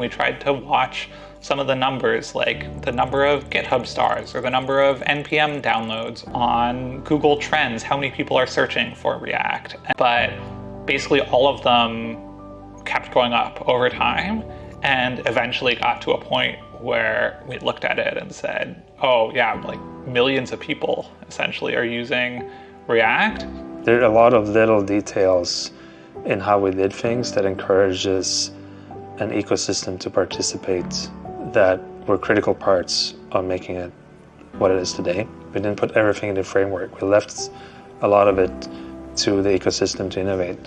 We tried to watch some of the numbers, like the number of GitHub stars or the number of NPM downloads on Google Trends, how many people are searching for React. But basically all of them kept going up over time and eventually got to a point where we looked at it and said, oh yeah, like millions of people essentially are using React. There are a lot of little details in how we did things that encourages an ecosystem to participate that were critical parts of making it what it is today. We didn't put everything in the framework. We left a lot of it to the ecosystem to innovate.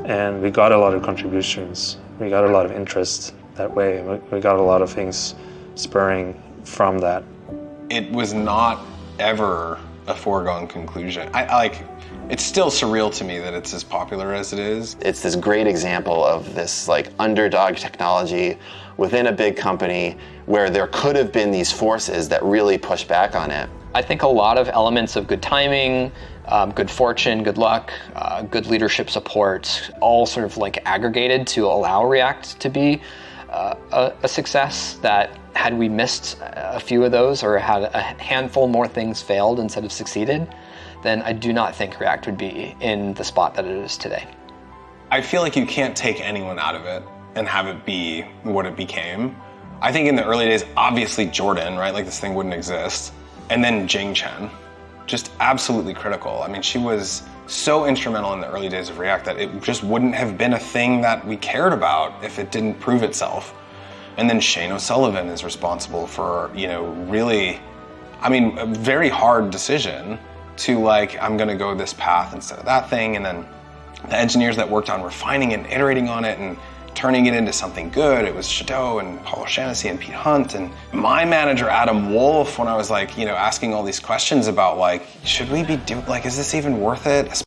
And we got a lot of contributions. We got a lot of interest that way. We got a lot of things spurring from that. It was not ever a foregone conclusion. It's still surreal to me that it's as popular as it is. It's this great example of this like underdog technology within a big company where there could have been these forces that really push back on it. I think a lot of elements of good timing, good fortune, good luck, good leadership support, all sort of like aggregated to allow React to be a success that had we missed a few of those or had a handful more things failed instead of succeeded, then I do not think React would be in the spot that it is today. I feel like you can't take anyone out of it and have it be what it became. I think in the early days, obviously Jordan, right? Like this thing wouldn't exist. And then Jane Chen, just absolutely critical. I mean, she was so instrumental in the early days of React that it just wouldn't have been a thing that we cared about if it didn't prove itself. And then Shane O'Sullivan is responsible for, really, a very hard decision to like, I'm gonna go this path instead of that thing. And then the engineers that worked on refining and iterating on it and turning it into something good. It was Chateau and Paulo Chanesi and Pete Hunt and my manager, Adam Wolf, when I was like, asking all these questions about like, should we be doing, like, is this even worth it?